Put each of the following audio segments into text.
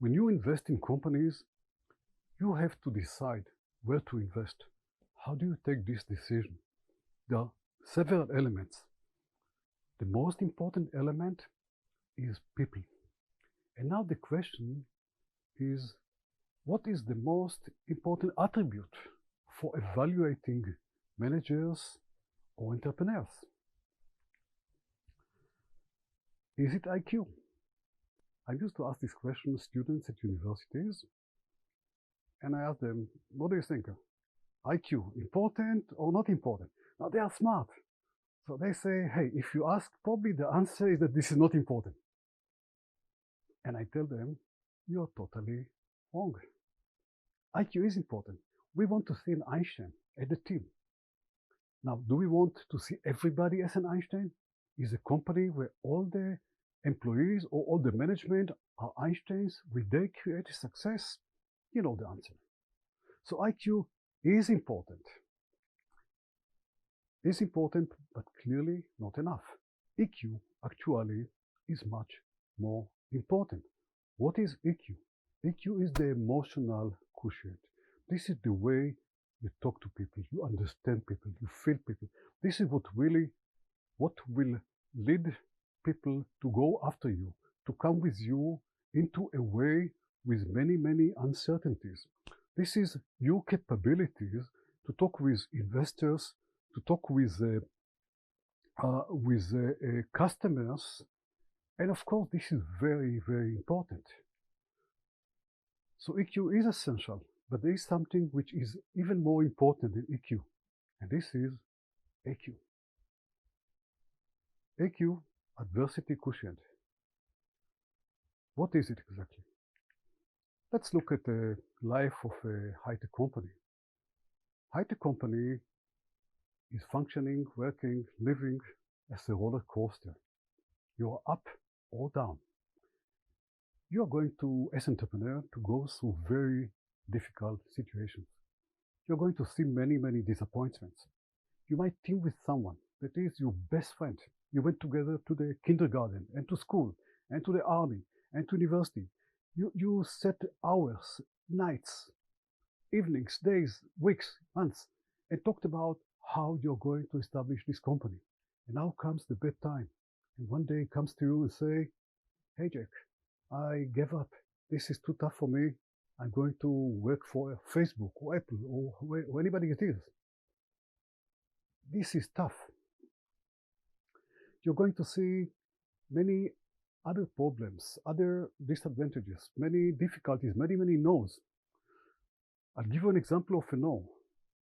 When you invest in companies, you have to decide where to invest. How do you take this decision? There are several elements. The most important element is people. And now the question is, what is the most important attribute for evaluating managers or entrepreneurs? Is it IQ? I used to ask this question to students at universities, and I asked them, what do you think? IQ, important or not important? Now they are smart. So they say, hey, if you ask, probably the answer is that this is not important. And I tell them, you're totally wrong. IQ is important. We want to see an Einstein at the team. Now, do we want to see everybody as an Einstein? Is a company where all the employees or all the management are Einsteins? Will they create a success? You know the answer. So IQ is important. Is important, but clearly not enough. EQ actually is much more important. What is EQ? EQ is the emotional quotient. This is the way you talk to people, you understand people, you feel people. This is what will lead people to go after you, to come with you into a way with many, many uncertainties. This is your capabilities to talk with investors, to talk with customers, and of course this is very, very important. So EQ is essential, but there is something which is even more important than EQ, and this is AQ. AQ, adversity quotient. What is it exactly? Let's look at the life of a high-tech company. High-tech company is functioning, working, living as a roller coaster. You're up or down. You're going to, as an entrepreneur, to go through very difficult situations. You're going to see many, many disappointments. You might team with someone that is your best friend. You went together to the kindergarten and to school and to the army and to university. You set hours, nights, evenings, days, weeks, months, and talked about how you're going to establish this company. And now comes the bad time. And one day comes to you and say, hey Jack, I gave up. This is too tough for me. I'm going to work for Facebook or Apple or anybody it is. This is tough. You're going to see many other problems, other disadvantages, many difficulties, many, many no's. I'll give you an example of a no.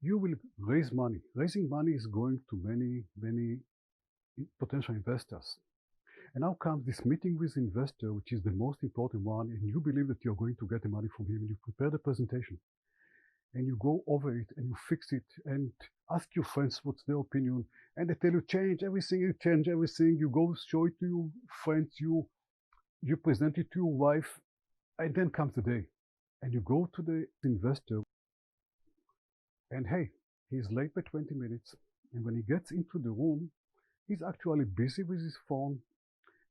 You will raise money. Raising money is going to many, many potential investors. And now comes this meeting with investor, which is the most important one, and you believe that you're going to get the money from him, and you prepare the presentation, and you go over it, and you fix it, and ask your friends what's their opinion, and they tell you change everything, you go show it to your friends, you present it to your wife, and then comes the day, and you go to the investor, and hey, he's late by 20 minutes, and when he gets into the room, he's actually busy with his phone.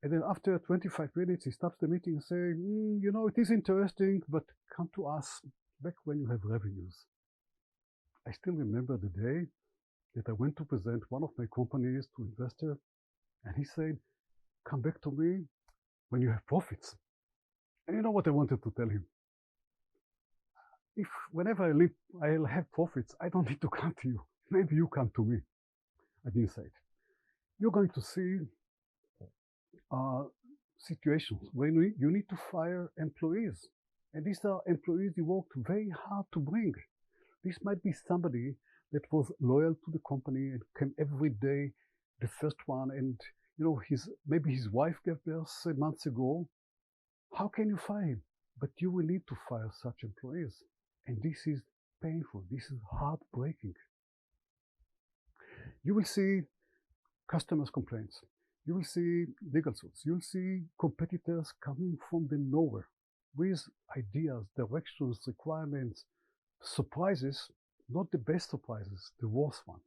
And then after 25 minutes, he stops the meeting and says, you know, it is interesting, but come to us back when you have revenues. I still remember the day that I went to present one of my companies to investor, and he said, come back to me when you have profits. And you know what I wanted to tell him? If whenever I'll have profits, I don't need to come to you. Maybe you come to me. I didn't say it. You're going to see situations when you need to fire employees. And these are employees you worked very hard to bring. This might be somebody that was loyal to the company and came every day, the first one, and you know, maybe his wife gave birth months ago. How can you fire him? But you will need to fire such employees. And this is painful. This is heartbreaking. You will see customers' complaints. You will see legal suits. You'll see competitors coming from the nowhere with ideas, directions, requirements, surprises, not the best surprises, the worst one.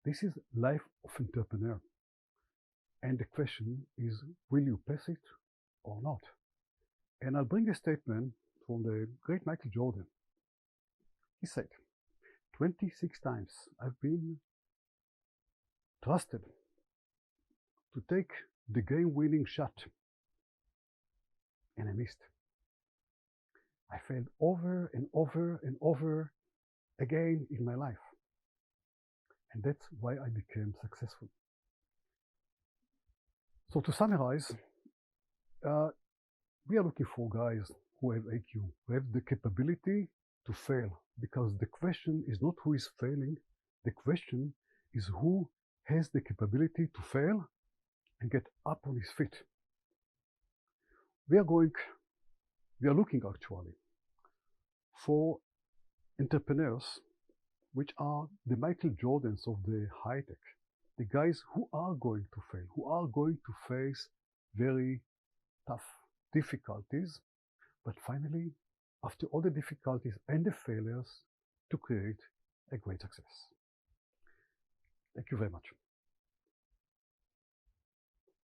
This is life of entrepreneur. And the question is, will you pass it or not? And I'll bring a statement from the great Michael Jordan. He said, 26 times I've been trusted to take the game-winning shot, and I missed. I failed over and over and over again in my life. And that's why I became successful. So to summarize, we are looking for guys who have IQ, who have the capability to fail, because the question is not who is failing, the question is who has the capability to fail and get up on his feet. We are looking actually for entrepreneurs which are the Michael Jordans of the high tech, the guys who are going to fail, who are going to face very tough difficulties, but finally, after all the difficulties and the failures, to create a great success. Thank you very much.